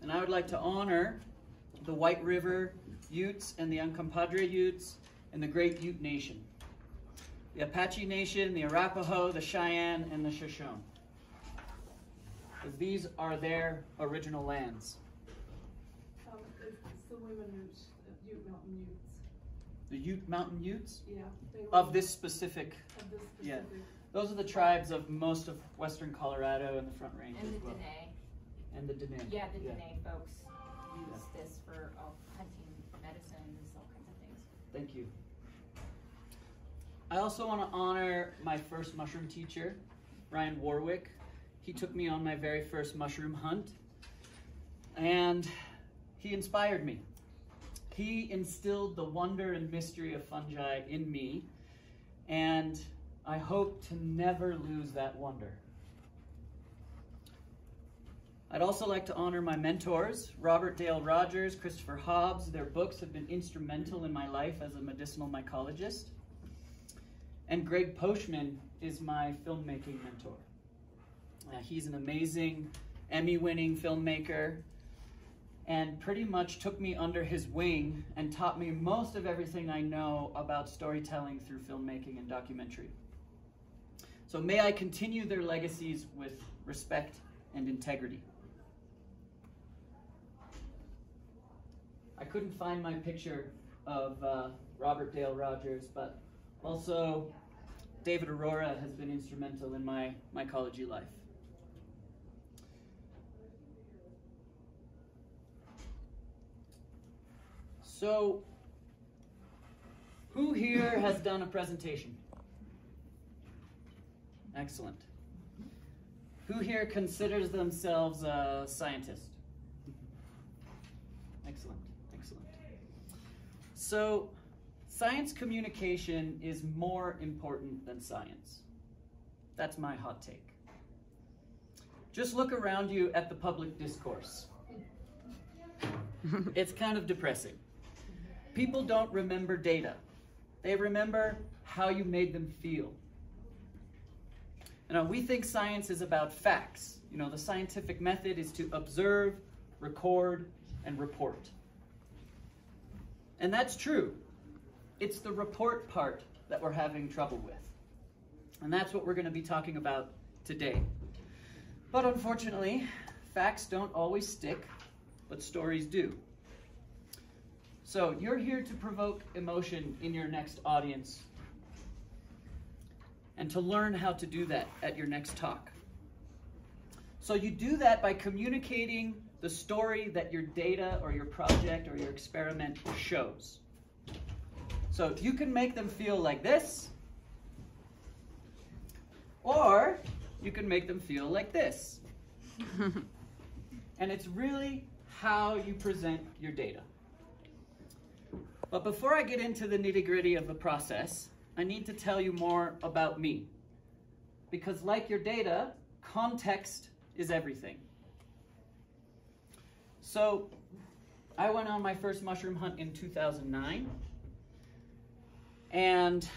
and I would like to honor the White River Utes and the Uncompahgre Utes and the Great Ute Nation, the Apache Nation, the Arapaho, the Cheyenne, and the Shoshone. Because these are their original lands. It's the women Utes, Ute Mountain Utes. The Ute Mountain Utes? Yeah. Of this specific. Yeah. Those are the tribes of most of western Colorado and the Front Range and as the well. Dene. And the Dene. Yeah, the Dene folks use this for hunting medicines, all kinds of things. Thank you. I also want to honor my first mushroom teacher, Ryan Warwick. He took me on my very first mushroom hunt, and he inspired me. He instilled the wonder and mystery of fungi in me, and I hope to never lose that wonder. I'd also like to honor my mentors, Robert Dale Rogers, Christopher Hobbs. Their books have been instrumental in my life as a medicinal mycologist. And Greg Poshman is my filmmaking mentor. He's an amazing Emmy-winning filmmaker and pretty much took me under his wing and taught me most of everything I know about storytelling through filmmaking and documentary. So may I continue their legacies with respect and integrity. I couldn't find my picture of Robert Dale Rogers, but also David Aurora has been instrumental in my mycology life. So, who here has done a presentation? Excellent. Who here considers themselves a scientist? Excellent, excellent. So, science communication is more important than science. That's my hot take. Just look around you at the public discourse. It's kind of depressing. People don't remember data. They remember how you made them feel. You know, we think science is about facts. You know, the scientific method is to observe, record, and report. And that's true. It's the report part that we're having trouble with. And that's what we're going to be talking about today. But unfortunately, facts don't always stick, but stories do. So you're here to provoke emotion in your next audience and to learn how to do that at your next talk. So you do that by communicating the story that your data or your project or your experiment shows. So you can make them feel like this, or you can make them feel like this. And it's really how you present your data. But before I get into the nitty-gritty of the process, I need to tell you more about me. Because like your data, context is everything. So I went on my first mushroom hunt in 2009. And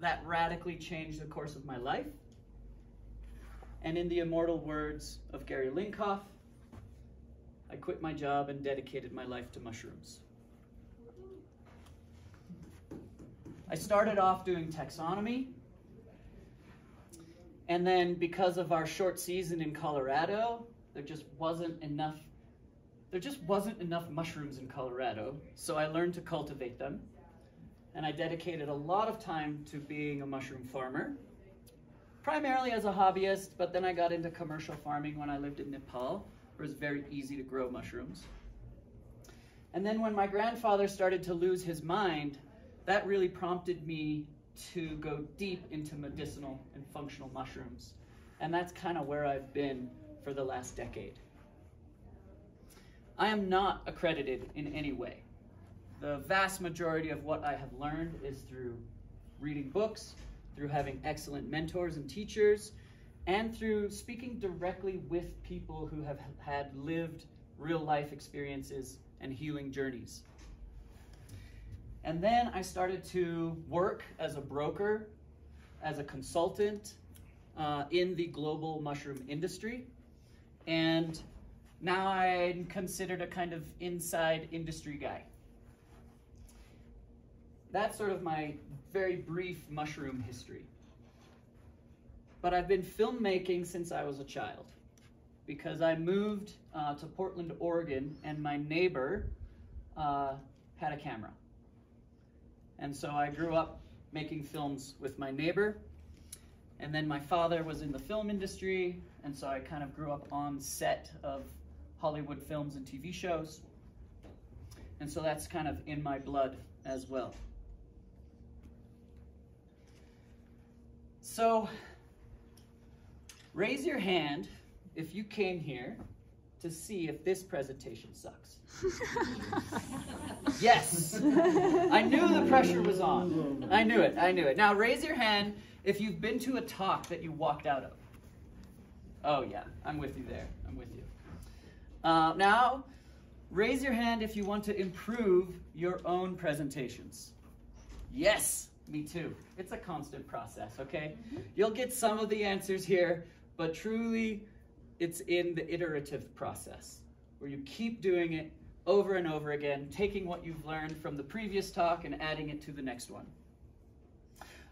that radically changed the course of my life. And in the immortal words of Gary Linkoff, I quit my job and dedicated my life to mushrooms. I started off doing taxonomy, and then because of our short season in Colorado, there just wasn't enough mushrooms in Colorado, so I learned to cultivate them, and I dedicated a lot of time to being a mushroom farmer, primarily as a hobbyist, but then I got into commercial farming when I lived in Nepal, where it was very easy to grow mushrooms. And then when my grandfather started to lose his mind, that really prompted me to go deep into medicinal and functional mushrooms. And that's kind of where I've been for the last decade. I am not accredited in any way. The vast majority of what I have learned is through reading books, through having excellent mentors and teachers, and through speaking directly with people who have had lived real-life experiences and healing journeys. And then I started to work as a broker, as a consultant in the global mushroom industry. And now I'm considered a kind of inside industry guy. That's sort of my very brief mushroom history. But I've been filmmaking since I was a child, because I moved to Portland, Oregon, and my neighbor had a camera. And so I grew up making films with my neighbor, and then my father was in the film industry, and so I kind of grew up on set of Hollywood films and TV shows. And so that's kind of in my blood as well. So, raise your hand if you came here to see if this presentation sucks. Yes! I knew the pressure was on. I knew it. Now raise your hand if you've been to a talk that you walked out of. Oh yeah, I'm with you there. I'm with you. Now, raise your hand if you want to improve your own presentations. Yes, me too. It's a constant process, okay? You'll get some of the answers here, but truly, it's in the iterative process, where you keep doing it over and over again, taking what you've learned from the previous talk and adding it to the next one.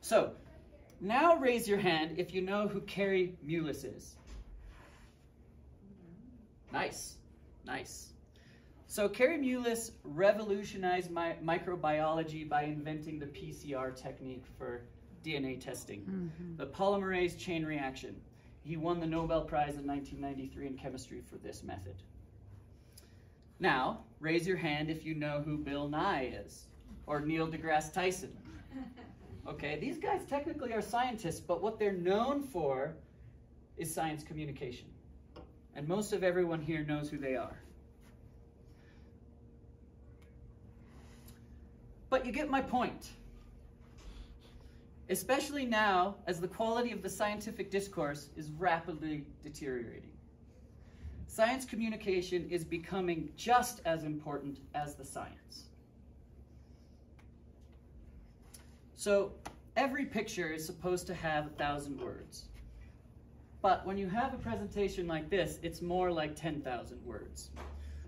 So, now raise your hand if you know who Carrie Mullis is. Nice, nice. So Carrie Mullis revolutionized microbiology by inventing the PCR technique for DNA testing, the polymerase chain reaction. He won the Nobel Prize in 1993 in chemistry for this method. Now, raise your hand if you know who Bill Nye is, or Neil deGrasse Tyson. Okay, these guys technically are scientists, but what they're known for is science communication. And most of everyone here knows who they are. But you get my point. Especially now, as the quality of the scientific discourse is rapidly deteriorating. Science communication is becoming just as important as the science. So, every picture is supposed to have 1,000 words. But when you have a presentation like this, it's more like 10,000 words.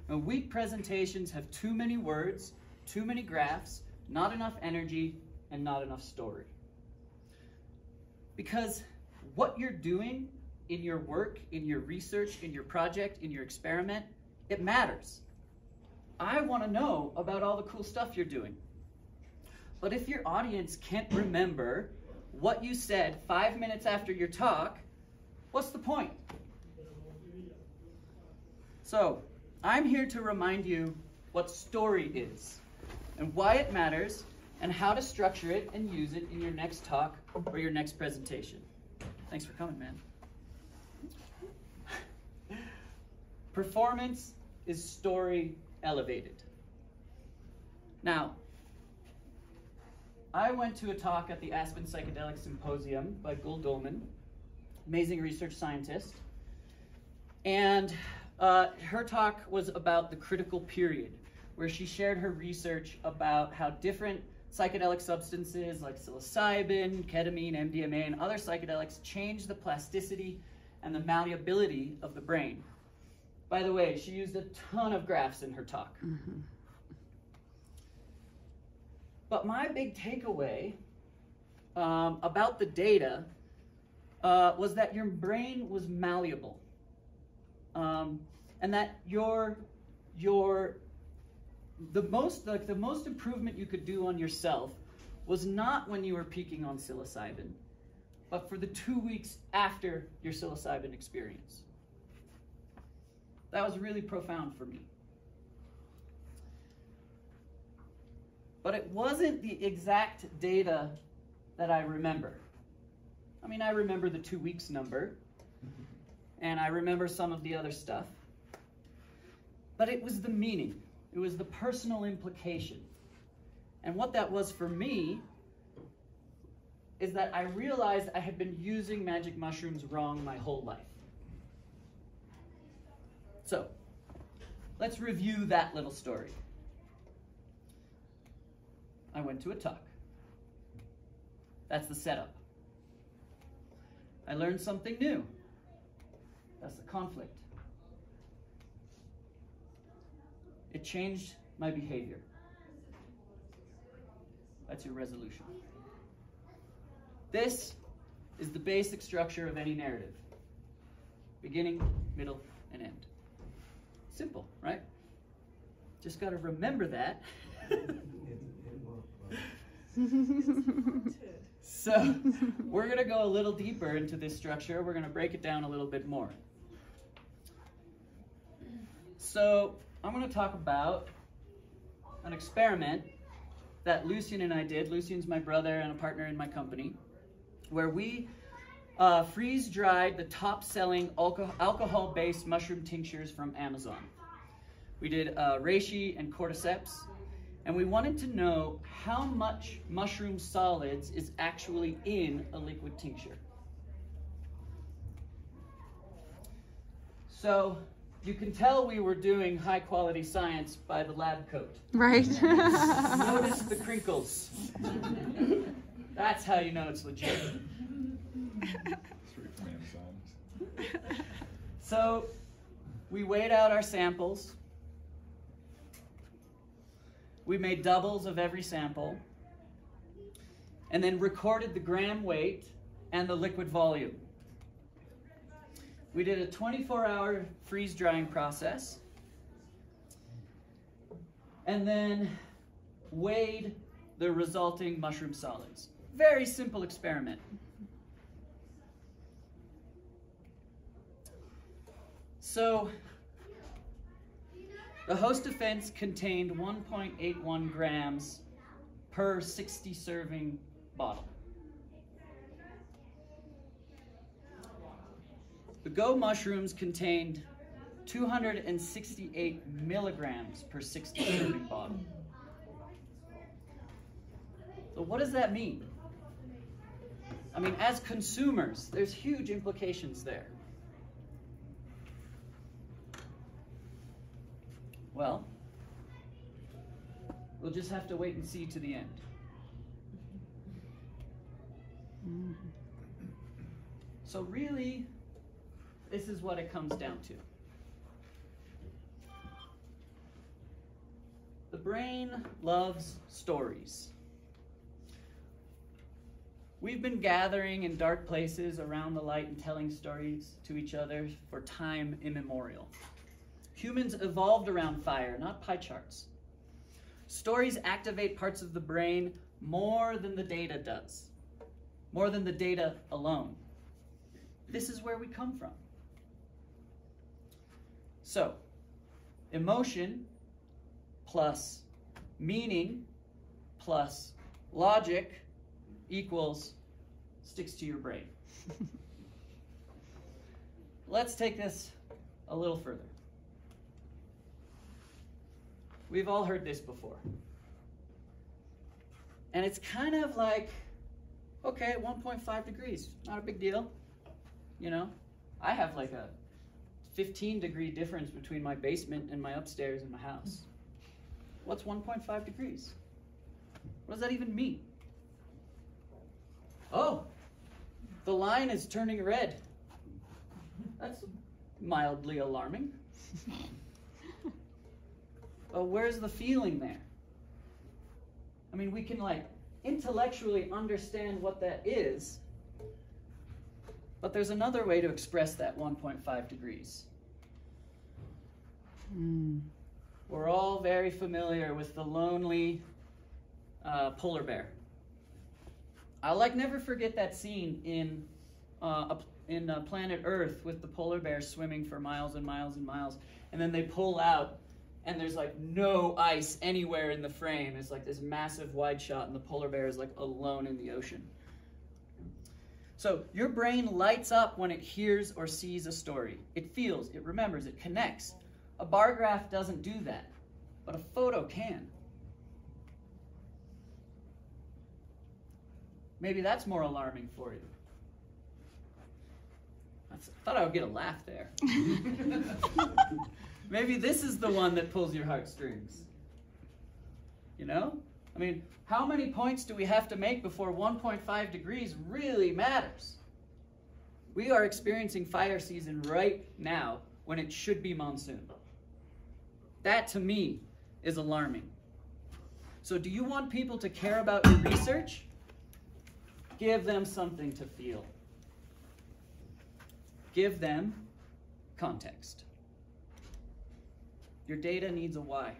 Now, weak presentations have too many words, too many graphs, not enough energy, and not enough story. Because what you're doing in your work, in your research, in your project, in your experiment, it matters. I want to know about all the cool stuff you're doing. But if your audience can't remember what you said 5 minutes after your talk, what's the point? So, I'm here to remind you what story is, and why it matters, and how to structure it and use it in your next talk or your next presentation. Thanks for coming, man. Performance is story elevated. Now, I went to a talk at the Aspen Psychedelic Symposium by Gul Dolman, amazing research scientist, and her talk was about the critical period, where she shared her research about how different psychedelic substances like psilocybin, ketamine, MDMA, and other psychedelics change the plasticity and the malleability of the brain. By the way, she used a ton of graphs in her talk. But my big takeaway about the data was that your brain was malleable, and that the most improvement you could do on yourself was not when you were peaking on psilocybin, but for the 2 weeks after your psilocybin experience. That was really profound for me. But it wasn't the exact data that I remember. I mean, I remember the 2 weeks number, and I remember some of the other stuff. But it was the meaning. It was the personal implication. And what that was for me is that I realized I had been using magic mushrooms wrong my whole life. So, let's review that little story. I went to a talk. That's the setup. I learned something new. That's the conflict. it changed my behavior. That's your resolution. This is the basic structure of any narrative. Beginning, middle, and end. Simple, right? Just got to remember that. So we're going to go a little deeper into this structure. We're going to break it down a little bit more. So I'm going to talk about an experiment that Lucien and I did. Lucien's my brother and a partner in my company, where we freeze-dried the top-selling alcohol-based mushroom tinctures from Amazon. We did reishi and cordyceps, and we wanted to know how much mushroom solids is actually in a liquid tincture. So you can tell we were doing high-quality science by the lab coat. Right. Notice the crinkles. That's how you know it's legit. So we weighed out our samples. We made doubles of every sample, and then recorded the gram weight and the liquid volume. We did a 24-hour freeze-drying process, and then weighed the resulting mushroom solids. Very simple experiment. So the host defense contained 1.81 grams per 60 serving bottle. The Go mushrooms contained 268 milligrams per 60 serving bottle. So what does that mean? I mean, as consumers, there's huge implications there. Well, we'll just have to wait and see to the end. So really, this is what it comes down to. The brain loves stories. We've been gathering in dark places around the light and telling stories to each other for time immemorial. Humans evolved around fire, not pie charts. Stories activate parts of the brain more than the data does, more than the data alone. This is where we come from. So, emotion plus meaning plus logic equals sticks to your brain. Let's take this a little further. We've all heard this before. And it's kind of like, okay, 1.5 degrees, not a big deal. You know, I have like a 15-degree difference between my basement and my upstairs in my house. What's 1.5 degrees? What does that even mean? Oh, the line is turning red. That's mildly alarming. Where's the feeling there? I mean, we can like intellectually understand what that is, but there's another way to express that 1.5 degrees. We're all very familiar with the lonely polar bear. I'll like never forget that scene in Planet Earth with the polar bear swimming for miles and miles and miles, and then they pull out and there's like no ice anywhere in the frame. It's like this massive wide shot and the polar bear is like alone in the ocean. So your brain lights up when it hears or sees a story. It feels, it remembers, it connects. A bar graph doesn't do that, but a photo can. Maybe that's more alarming for you. I thought I would get a laugh there. Maybe this is the one that pulls your heartstrings. You know? I mean, how many points do we have to make before 1.5 degrees really matters? We are experiencing fire season right now when it should be monsoon. That, to me, is alarming. So do you want people to care about your research? Give them something to feel. Give them context. Your data needs a why.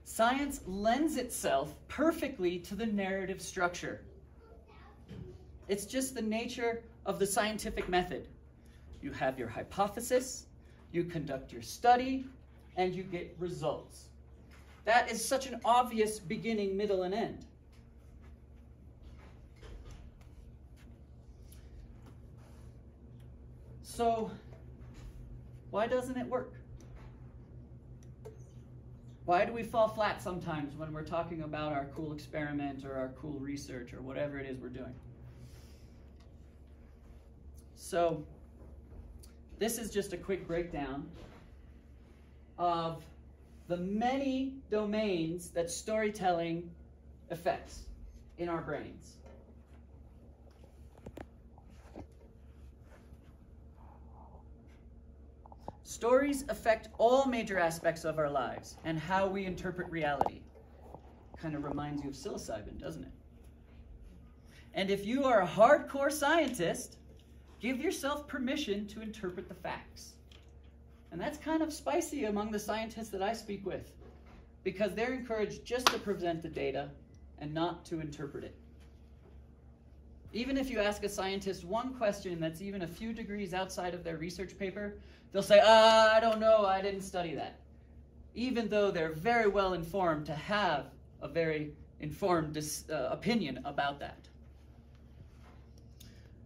Science lends itself perfectly to the narrative structure. It's just the nature of the scientific method. You have your hypothesis, you conduct your study, and you get results. That is such an obvious beginning, middle, and end. So, why doesn't it work? Why do we fall flat sometimes when we're talking about our cool experiment or our cool research or whatever it is we're doing? So, this is just a quick breakdown of the many domains that storytelling affects in our brains. Stories affect all major aspects of our lives and how we interpret reality. Kind of reminds you of psilocybin, doesn't it? And if you are a hardcore scientist, give yourself permission to interpret the facts. And that's kind of spicy among the scientists that I speak with, because they're encouraged just to present the data and not to interpret it. Even if you ask a scientist one question that's even a few degrees outside of their research paper, they'll say, I don't know, I didn't study that. Even though they're very well informed to have a very informed opinion about that.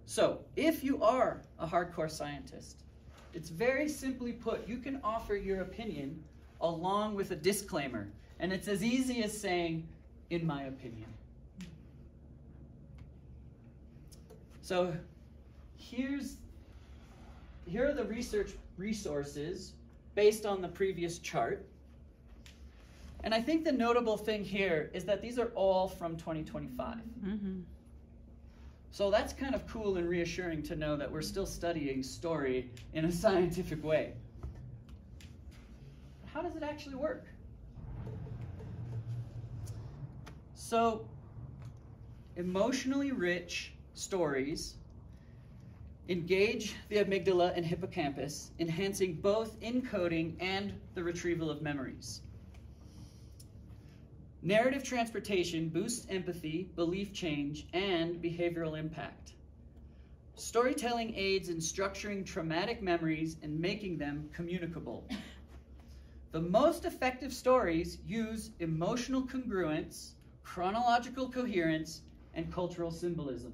So, if you are a hardcore scientist, it's very simply put, you can offer your opinion along with a disclaimer. And it's as easy as saying, in my opinion. So, here are the research resources based on the previous chart. And I think the notable thing here is that these are all from 2025. Mm-hmm. So that's kind of cool and reassuring to know that we're still studying story in a scientific way. How does it actually work? So, emotionally rich stories engage the amygdala and hippocampus, enhancing both encoding and the retrieval of memories. Narrative transportation boosts empathy, belief change, and behavioral impact. Storytelling aids in structuring traumatic memories and making them communicable. The most effective stories use emotional congruence, chronological coherence, and cultural symbolism.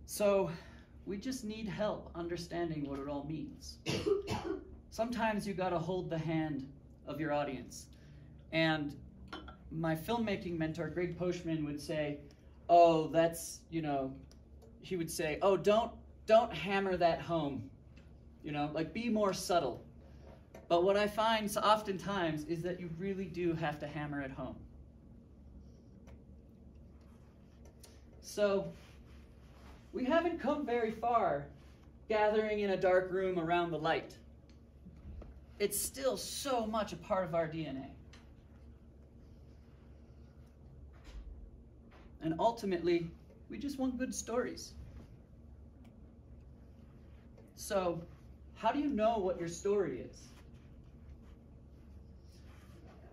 So, we just need help understanding what it all means. Sometimes you got to hold the hand of your audience. And my filmmaking mentor, Greg Poshman, would say, oh, that's, he would say, oh, don't hammer that home. Like be more subtle. But what I find so oftentimes is that you really do have to hammer it home. So, we haven't come very far gathering in a dark room around the light. It's still so much a part of our DNA. And ultimately, we just want good stories. So, how do you know what your story is?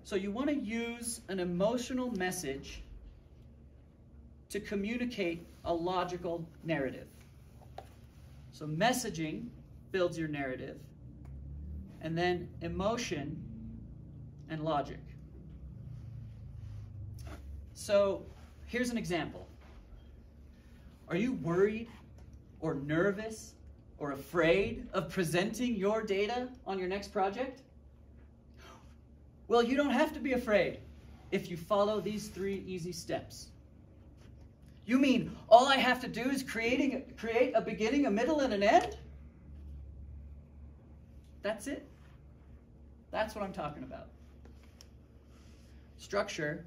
So you want to use an emotional message to communicate a logical narrative. So messaging builds your narrative, and then emotion and logic. So here's an example. Are you worried or nervous or afraid of presenting your data on your next project? Well, you don't have to be afraid if you follow these 3 easy steps. You mean all I have to do is create a beginning, a middle, and an end? That's it. That's what I'm talking about. Structure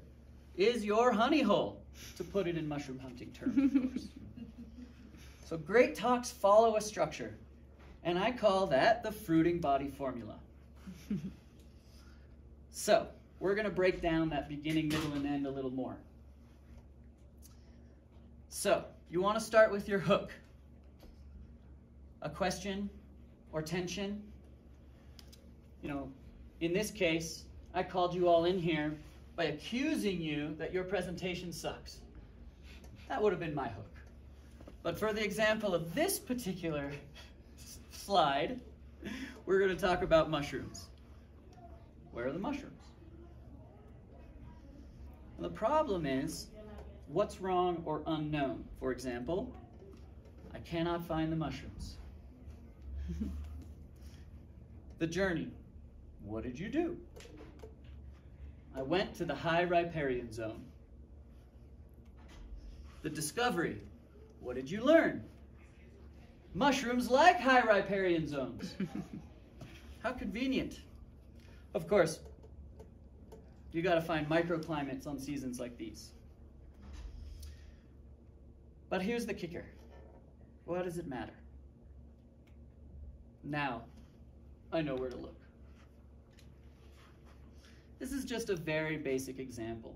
is your honey hole, to put it in mushroom hunting terms, of course. So great talks follow a structure. And I call that the fruiting body formula. So, we're going to break down that beginning, middle, and end a little more. So, you want to start with your hook. A question or tension. You know, in this case, I called you all in here by accusing you that your presentation sucks. That would have been my hook. But for the example of this particular slide, we're going to talk about mushrooms. Where are the mushrooms? And the problem is, what's wrong or unknown? For example, I cannot find the mushrooms. The journey. What did you do? I went to the high riparian zone. The discovery. What did you learn? Mushrooms like high riparian zones. How convenient. Of course, you got to find microclimates on seasons like these. But here's the kicker. What does it matter? Now, I know where to look. This is just a very basic example.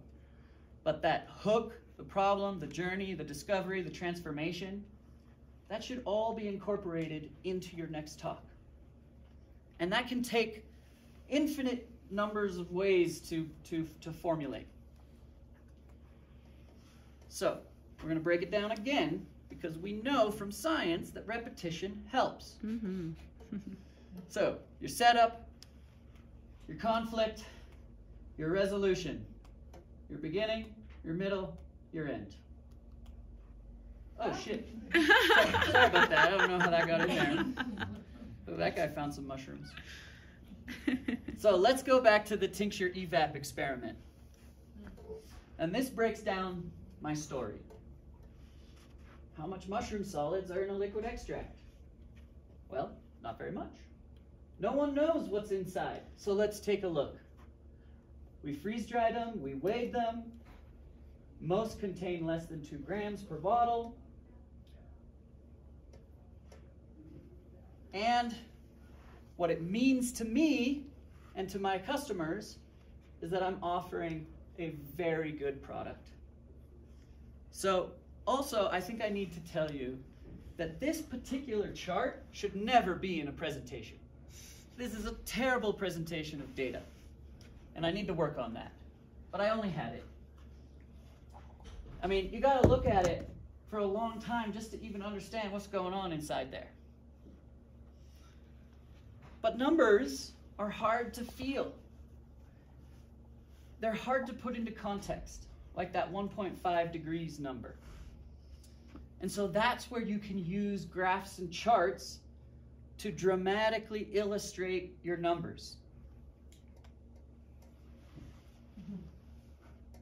But that hook, the problem, the journey, the discovery, the transformation, that should all be incorporated into your next talk. And that can take infinite numbers of ways to formulate. So, we're going to break it down again because we know from science that repetition helps. Mm-hmm. So, your setup, your conflict, your resolution, your beginning, your middle, your end. Oh, shit. Sorry about that. I don't know how that got in there. Oh, that guy found some mushrooms. So let's go back to the tincture evap experiment. And this breaks down my story. How much mushroom solids are in a liquid extract? Well, not very much. No one knows what's inside, so let's take a look. We freeze-dried them, we weighed them. Most contain less than 2 grams per bottle. And what it means to me and to my customers is that I'm offering a very good product. So also, I think I need to tell you that this particular chart should never be in a presentation. This is a terrible presentation of data, and I need to work on that. But I only had it. I mean, you got to look at it for a long time just to even understand what's going on inside there. But numbers are hard to feel. They're hard to put into context, like that 1.5 degrees number. And so that's where you can use graphs and charts to dramatically illustrate your numbers.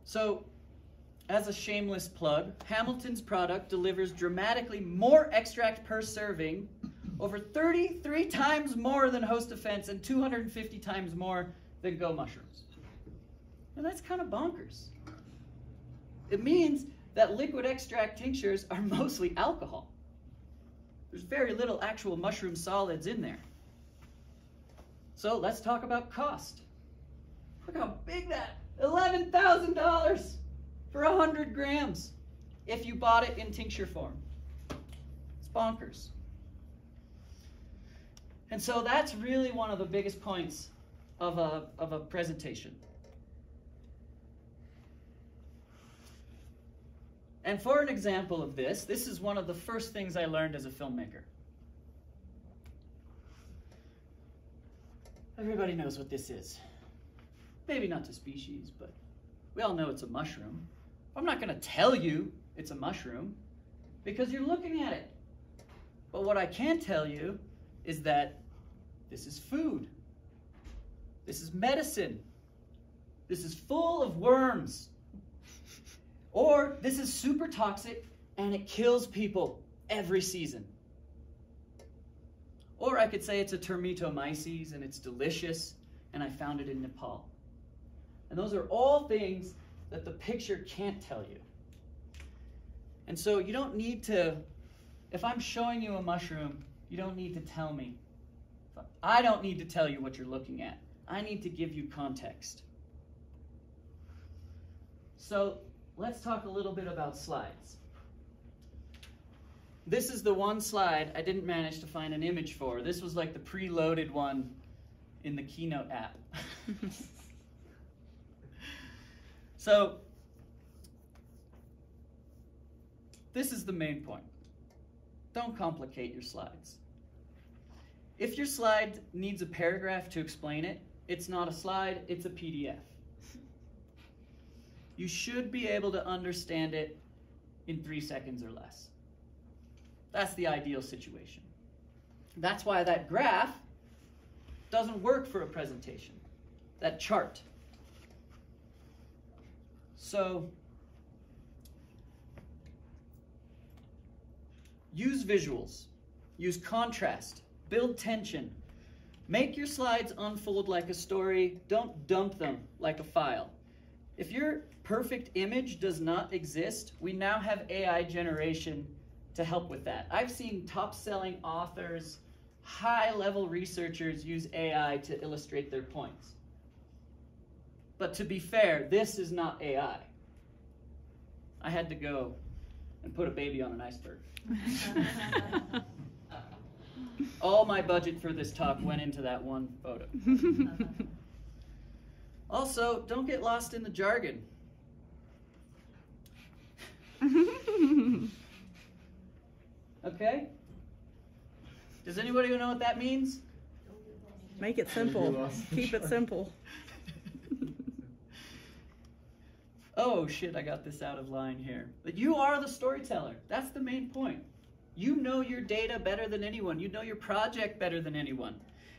So, as a shameless plug, Hamilton's product delivers dramatically more extract per serving, over 33 times more than Host Defense and 250 times more than Go Mushrooms. And that's kind of bonkers. It means that liquid extract tinctures are mostly alcohol. There's very little actual mushroom solids in there. So let's talk about cost. Look how big that, $11,000 for 100 grams if you bought it in tincture form. It's bonkers. And so that's really one of the biggest points of a presentation. And for an example of this, this is one of the first things I learned as a filmmaker. Everybody knows what this is. Maybe not to species, but we all know it's a mushroom. I'm not going to tell you it's a mushroom because you're looking at it. But what I can tell you is that this is food. This is medicine. This is full of worms. Or this is super toxic and it kills people every season. Or I could say it's a termitomyces and it's delicious and I found it in Nepal. And those are all things that the picture can't tell you. And so you don't need to, if I'm showing you a mushroom, You don't need to tell me. I don't need to tell you what you're looking at. I need to give you context. So let's talk a little bit about slides. This is the one slide I didn't manage to find an image for. This was like the preloaded one in the Keynote app. So this is the main point. Don't complicate your slides. If your slide needs a paragraph to explain it, it's not a slide, it's a PDF. You should be able to understand it in 3 seconds or less. That's the ideal situation. That's why that graph doesn't work for a presentation, that chart. So use visuals, use contrast, build tension. Make your slides unfold like a story. Don't dump them like a file. If your perfect image does not exist, we now have AI generation to help with that. I've seen top-selling authors, high-level researchers use AI to illustrate their points. But to be fair, this is not AI. I had to go and put a baby on an iceberg. All my budget for this talk went into that one photo. Also, don't get lost in the jargon. Okay? Does anybody know what that means? Make it simple. Keep it simple. Oh shit, I got this out of line here. But you are the storyteller. That's the main point. You know your data better than anyone. You know your project better than anyone.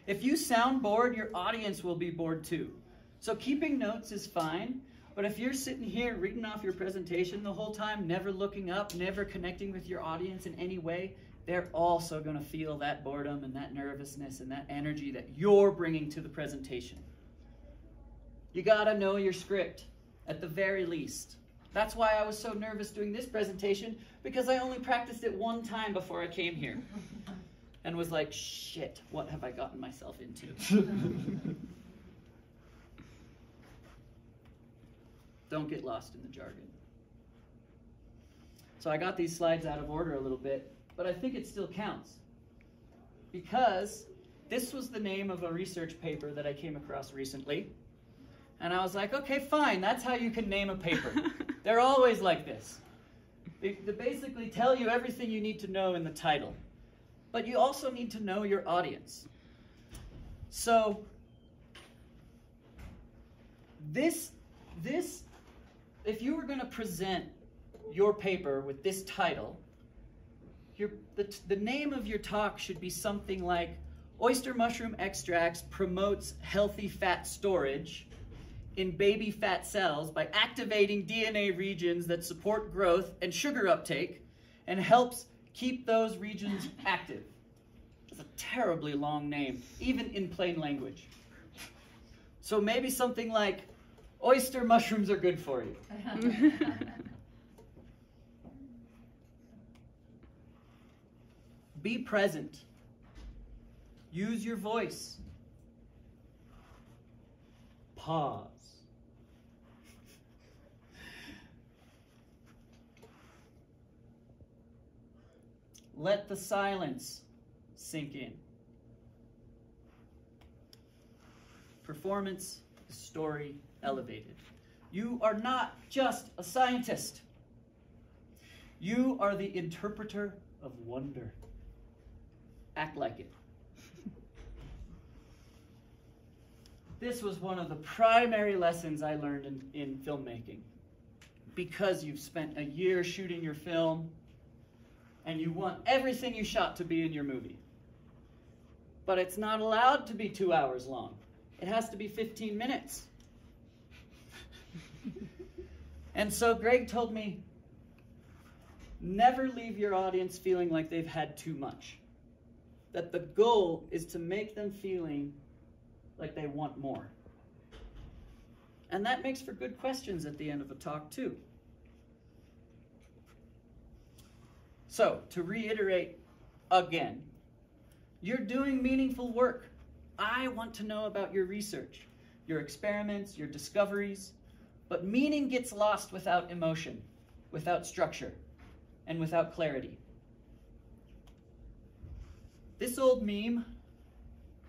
If you sound bored, your audience will be bored too. So keeping notes is fine, but if you're sitting here reading off your presentation the whole time, never looking up, never connecting with your audience in any way, they're also going to feel that boredom and that nervousness and that energy that you're bringing to the presentation. You got to know your script at the very least. That's why I was so nervous doing this presentation, because I only practiced it one time before I came here and was like, shit, what have I gotten myself into? Don't get lost in the jargon. So I got these slides out of order a little bit, but I think it still counts, because this was the name of a research paper that I came across recently. And I was like, okay, fine, that's how you can name a paper. They're always like this. They basically tell you everything you need to know in the title. But you also need to know your audience. So this if you were going to present your paper with this title, the name of your talk should be something like Oyster Mushroom Extracts Promotes Healthy Fat Storage in Baby Fat Cells by activating DNA regions that support growth and sugar uptake and helps keep those regions active. It's a terribly long name, even in plain language. So maybe something like, oyster mushrooms are good for you. Be present. Use your voice. Pause. Let the silence sink in. Performance, story, elevated. You are not just a scientist. You are the interpreter of wonder. Act like it. This was one of the primary lessons I learned in filmmaking. Because you've spent a year shooting your film, and you want everything you shot to be in your movie. But it's not allowed to be 2 hours long. It has to be 15 minutes. And so Greg told me, never leave your audience feeling like they've had too much. That the goal is to make them feeling like they want more. And that makes for good questions at the end of a talk too. So, to reiterate again, You're doing meaningful work. I want to know about your research, your experiments, your discoveries. But meaning gets lost without emotion, without structure, and without clarity. This old meme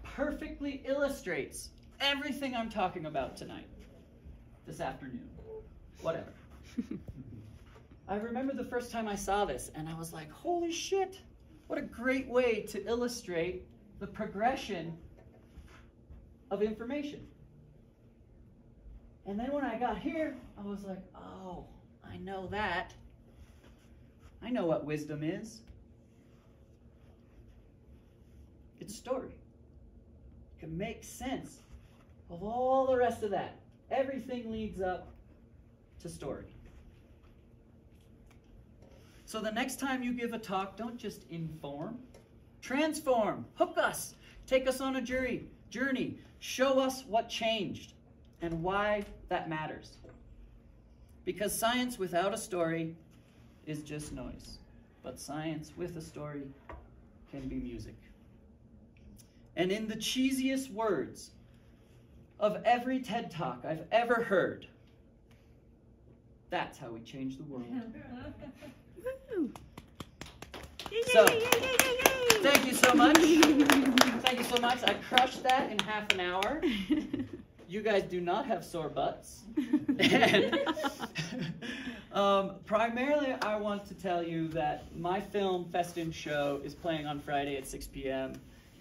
perfectly illustrates everything I'm talking about tonight, this afternoon, whatever. I remember the first time I saw this, and I was like, holy shit, what a great way to illustrate the progression of information. And then when I got here, I was like, oh, I know that. I know what wisdom is. It's story. It can make sense of all the rest of that. Everything leads up to story. So the next time you give a talk, don't just inform. Transform. Hook us. Take us on a journey. Show us what changed and why that matters. Because science without a story is just noise. But science with a story can be music. And in the cheesiest words of every TED Talk I've ever heard, that's how we change the world. So, thank you so much. Thank you so much. I crushed that in half an hour. You guys do not have sore butts. And, primarily, I want to tell you that my film, Festin Show, is playing on Friday at 6 p.m.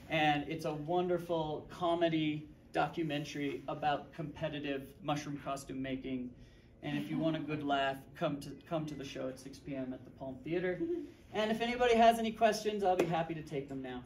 And it's a wonderful comedy documentary about competitive mushroom costume making. And if you want a good laugh, come to the show at 6 p.m. at the Palm Theater. And if anybody has any questions, I'll be happy to take them now.